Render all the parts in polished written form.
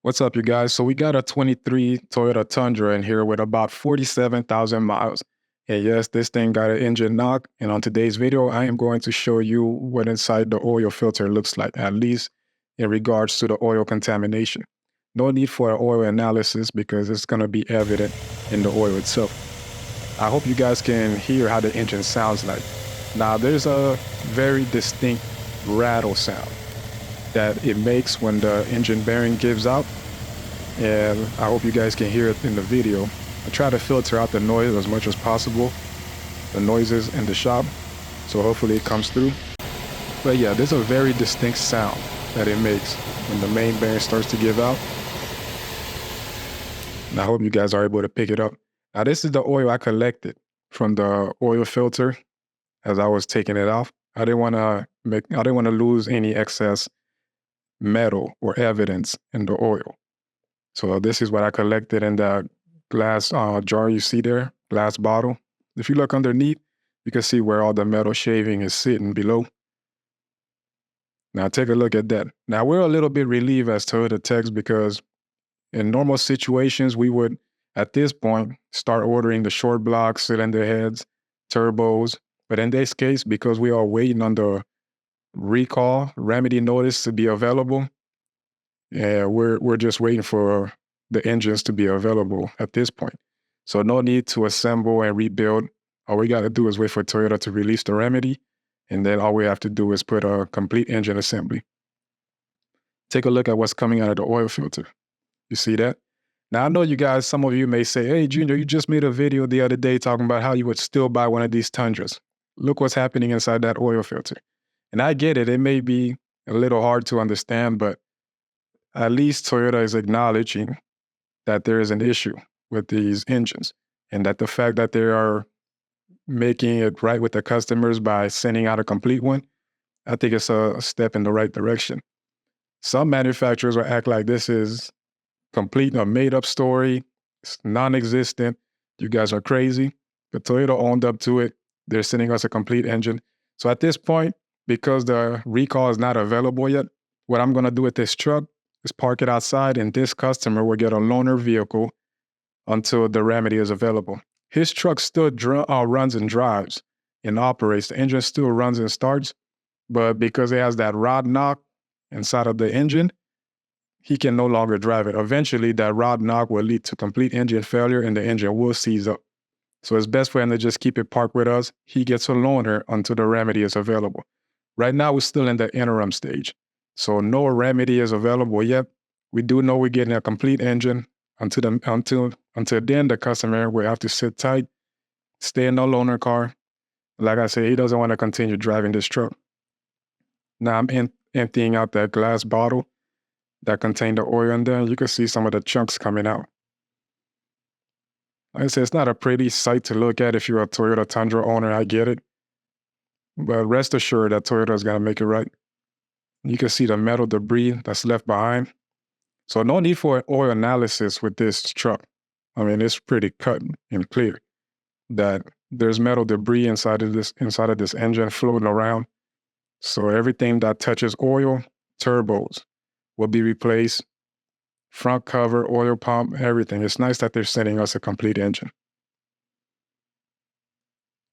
What's up, you guys? So we got a 23 Toyota Tundra in here with about 47,000 miles. And yes, this thing got an engine knock. And on today's video, I am going to show you what inside the oil filter looks like, at least in regards to the oil contamination. No need for an oil analysis because it's going to be evident in the oil itself. I hope you guys can hear how the engine sounds like. Now, there's a very distinct rattle sound that it makes when the engine bearing gives out, and I hope you guys can hear it in the video. I try to filter out the noise as much as possible, the noises in the shop, so hopefully it comes through. But yeah, there's a very distinct sound that it makes when the main bearing starts to give out, and I hope you guys are able to pick it up. Now, this is the oil I collected from the oil filter as I was taking it off. I didn't want to lose any excess metal or evidence in the oil. So this is what I collected in that glass jar you see there, glass bottle. If you look underneath, you can see where all the metal shaving is sitting below. Now take a look at that. Now we're a little bit relieved as Toyota techs because in normal situations, we would, at this point, start ordering the short block, cylinder heads, turbos. But in this case, because we are waiting on the recall remedy notice to be available, we're just waiting for the engines to be available at this point. So no need to assemble and rebuild. All we got to do is wait for Toyota to release the remedy, and then all we have to do is put a complete engine assembly. Take a look at what's coming out of the oil filter. You see that? Now, I know you guys, some of you may say, hey, Junior, you just made a video the other day talking about how you would still buy one of these Tundras. Look what's happening inside that oil filter. And I get it. It may be a little hard to understand, but at least Toyota is acknowledging that there is an issue with these engines, and that the fact that they are making it right with the customers by sending out a complete one, I think it's a step in the right direction. Some manufacturers will act like this is complete a made-up story. It's non-existent. You guys are crazy. But Toyota owned up to it. They're sending us a complete engine. So at this point, because the recall is not available yet, what I'm going to do with this truck is park it outside, and this customer will get a loaner vehicle until the remedy is available. His truck still runs and drives and operates. The engine still runs and starts, but because it has that rod knock inside of the engine, he can no longer drive it. Eventually, that rod knock will lead to complete engine failure and the engine will seize up. So it's best for him to just keep it parked with us. He gets a loaner until the remedy is available. Right now, we're still in the interim stage. So no remedy is available yet. We do know we're getting a complete engine. Until then, the customer will have to sit tight, stay in the loaner car. Like I said, he doesn't want to continue driving this truck. Now I'm emptying out that glass bottle that contained the oil in there. You can see some of the chunks coming out. Like I said, it's not a pretty sight to look at if you're a Toyota Tundra owner, I get it. But rest assured that Toyota is going to make it right. You can see the metal debris that's left behind. So no need for an oil analysis with this truck. I mean, it's pretty cut and clear that there's metal debris inside of this engine floating around. So everything that touches oil, turbos, will be replaced. Front cover, oil pump, everything. It's nice that they're sending us a complete engine.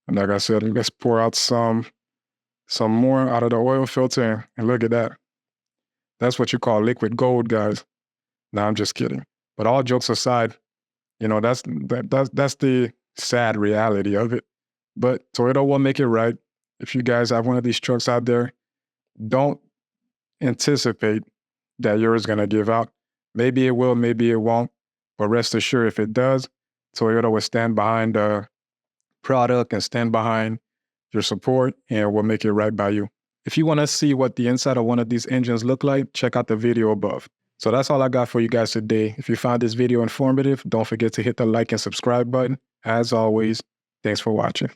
And like I said, let's pour out some more out of the oil filter, and look at that. That's what you call liquid gold, guys. No, I'm just kidding. But all jokes aside, you know, that's the sad reality of it. But Toyota will make it right. If you guys have one of these trucks out there, don't anticipate that yours is going to give out. Maybe it will, maybe it won't. But rest assured, if it does, Toyota will stand behind the product and stand behind your support, and will make it right by you. If you want to see what the inside of one of these engines look like, check out the video above. So that's all I got for you guys today. If you found this video informative, don't forget to hit the like and subscribe button. As always, thanks for watching.